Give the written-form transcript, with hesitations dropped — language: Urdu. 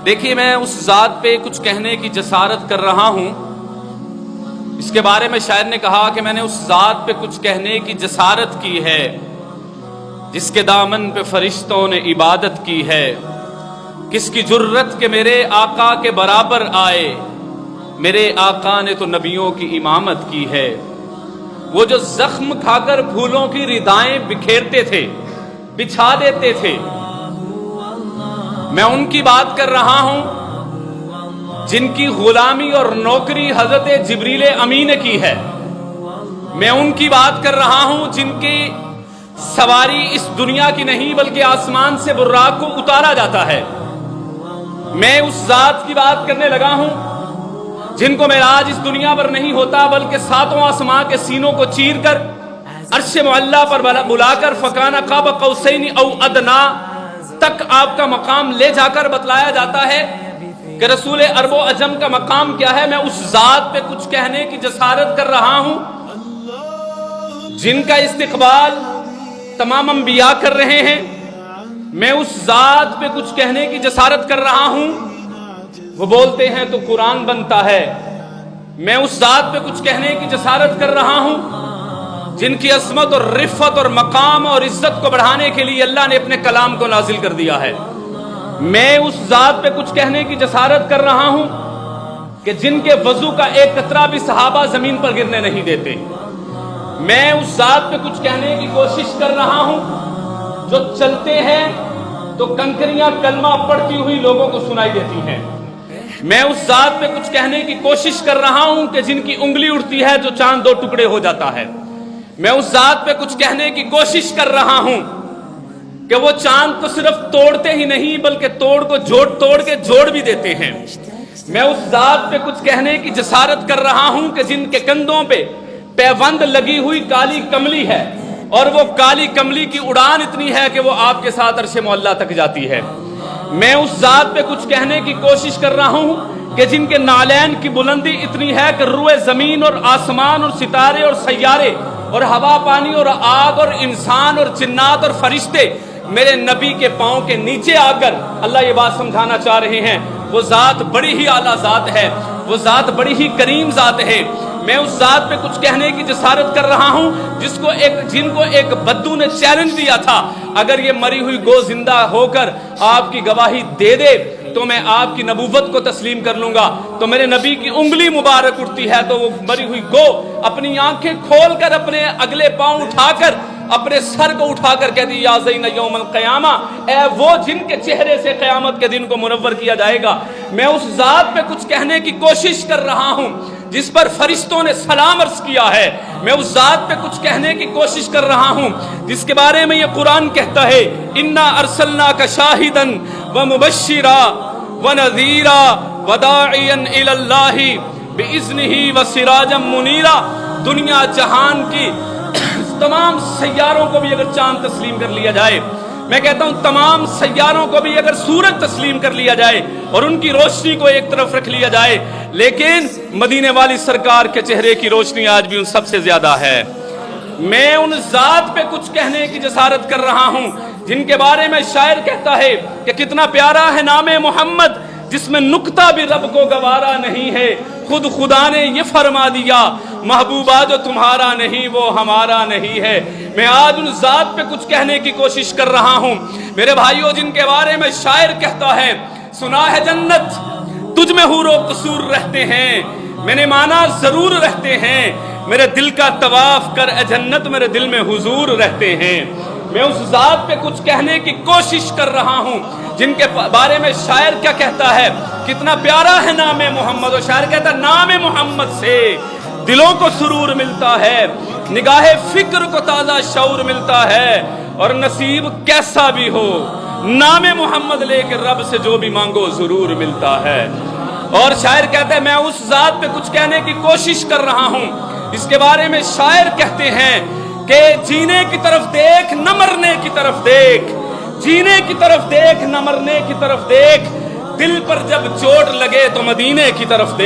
دیکھیے میں اس ذات پہ کچھ کہنے کی جسارت کر رہا ہوں. اس کے بارے میں شاعر نے کہا کہ میں نے اس ذات پہ کچھ کہنے کی جسارت کی ہے جس کے دامن پہ فرشتوں نے عبادت کی ہے. کس کی جرت کہ میرے آقا کے برابر آئے، میرے آقا نے تو نبیوں کی امامت کی ہے. وہ جو زخم کھا کر پھولوں کی ردائیں بکھیرتے تھے، بچھا دیتے تھے، میں ان کی بات کر رہا ہوں جن کی غلامی اور نوکری حضرت جبریل امین نے کی ہے. میں ان کی بات کر رہا ہوں جن کی سواری اس دنیا کی نہیں بلکہ آسمان سے براق کو اتارا جاتا ہے. میں اس ذات کی بات کرنے لگا ہوں جن کو معراج اس دنیا پر نہیں ہوتا بلکہ ساتوں آسمان کے سینوں کو چیر کر عرش معلیٰ پر بلا کر فکانہ قاب قوسین او ادنا تک آپ کا مقام لے جا کر بتلایا جاتا ہے کہ رسول عرب و عجم کا مقام کیا ہے. میں اس ذات پہ کچھ کہنے کی جسارت کر رہا ہوں جن کا استقبال تمام انبیاء کر رہے ہیں. میں اس ذات پہ کچھ کہنے کی جسارت کر رہا ہوں، وہ بولتے ہیں تو قرآن بنتا ہے. میں اس ذات پہ کچھ کہنے کی جسارت کر رہا ہوں جن کی عظمت اور رفت اور مقام اور عزت کو بڑھانے کے لیے اللہ نے اپنے کلام کو نازل کر دیا ہے. میں اس ذات پہ کچھ کہنے کی جسارت کر رہا ہوں کہ جن کے وضو کا ایک قطرہ بھی صحابہ زمین پر گرنے نہیں دیتے. میں اس ذات پہ کچھ کہنے کی کوشش کر رہا ہوں جو چلتے ہیں تو کنکریاں کلمہ پڑھتی ہوئی لوگوں کو سنائی دیتی ہیں. میں اس ذات پہ کچھ کہنے کی کوشش کر رہا ہوں کہ جن کی انگلی اٹھتی ہے تو چاند دو ٹکڑے ہو جاتا ہے. میں اس ذات پہ کچھ کہنے کی کوشش کر رہا ہوں کہ وہ چاند کو صرف توڑتے ہی نہیں بلکہ توڑ کے جوڑ بھی دیتے ہیں. میں اس ذات پہ کچھ کہنے کی جسارت کر رہا ہوں کہ جن کے کندھوں پہ پیوند لگی ہوئی کالی کملی ہے اور وہ کالی کملی کی اڑان اتنی ہے کہ وہ آپ کے ساتھ عرش معلیٰ تک جاتی ہے. میں اس ذات پہ کچھ کہنے کی کوشش کر رہا ہوں کہ جن کے نالین کی بلندی اتنی ہے کہ روئے زمین اور آسمان اور ستارے اور سیارے اور ہوا پانی اور آگ اور انسان اور جنات اور فرشتے میرے نبی کے پاؤں کے نیچے آ کر اللہ یہ بات سمجھانا چاہ رہے ہیں وہ ذات بڑی ہی اعلیٰ ذات ہے، وہ ذات بڑی ہی کریم ذات ہے. میں اس ذات پہ کچھ کہنے کی جسارت کر رہا ہوں جن کو ایک بدو نے چیلنج دیا تھا اگر یہ مری ہوئی گو زندہ ہو کر آپ کی گواہی دے دے تو میں آپ کی نبوت کو تسلیم کر لوں گا. تو میرے نبی کی انگلی مبارک اٹھتی ہے تو وہ مری ہوئی گو اپنی آنکھیں کھول کر اپنے اگلے پاؤں اٹھا کر اپنے سر کو اٹھا کر کہتی یا زین یوم القیامہ، اے وہ جن کے چہرے سے قیامت کے دن کو منور کیا جائے گا. میں اس ذات پہ کچھ کہنے کی کوشش کر رہا ہوں جس پر فرشتوں نے سلام عرض کیا ہے. میں اس ذات پہ کچھ کہنے کی کوشش کر رہا ہوں جس کے بارے میں یہ قرآن کہتا ہے انا ارسلناک شاہدا ومبشرا ونذیرا وداعیا الی اللہ باذنہ وسراجا منیرا. دنیا جہان کی تمام سیاروں کو بھی اگر چاند تسلیم کر لیا جائے، میں کہتا ہوں تمام سیاروں کو بھی اگر سورج تسلیم کر لیا جائے اور ان کی روشنی کو ایک طرف رکھ لیا جائے، لیکن مدینے والی سرکار کے چہرے کی روشنی آج بھی ان سب سے زیادہ ہے. میں ان ذات پہ کچھ کہنے کی جسارت کر رہا ہوں جن کے بارے میں شاعر کہتا ہے کہ کتنا پیارا ہے نام محمد جس میں نکتہ بھی رب کو گوارا نہیں ہے. خود خدا نے یہ فرما دیا محبوبہ جو تمہارا نہیں وہ ہمارا نہیں ہے. میں آج ان ذات پہ کچھ کہنے کی کوشش کر رہا ہوں میرے بھائیوں جن کے بارے میں شاعر کہتا ہے سنا ہے جنت تجھ میں حور و قصور رہتے ہیں، میں نے مانا ضرور رہتے ہیں، میرے دل کا طواف کر اے جنت میرے دل میں حضور رہتے ہیں. میں اس ذات پہ کچھ کہنے کی کوشش کر رہا ہوں جن کے بارے میں شاعر کیا کہتا ہے کتنا پیارا ہے نام محمد. اور شاعر کہتا ہے نام محمد سے دلوں کو سرور ملتا ہے، نگاہ فکر کو تازہ شعور ملتا ہے، اور نصیب کیسا بھی ہو نام محمد لے کے رب سے جو بھی مانگو ضرور ملتا ہے. اور شاعر کہتا ہے میں اس ذات پہ کچھ کہنے کی کوشش کر رہا ہوں اس کے بارے میں شاعر کہتے ہیں کہ جینے کی طرف دیکھ نہ مرنے کی طرف دیکھ، جینے کی طرف دیکھ نہ مرنے کی طرف دیکھ، دل پر جب چوٹ لگے تو مدینے کی طرف دیکھ.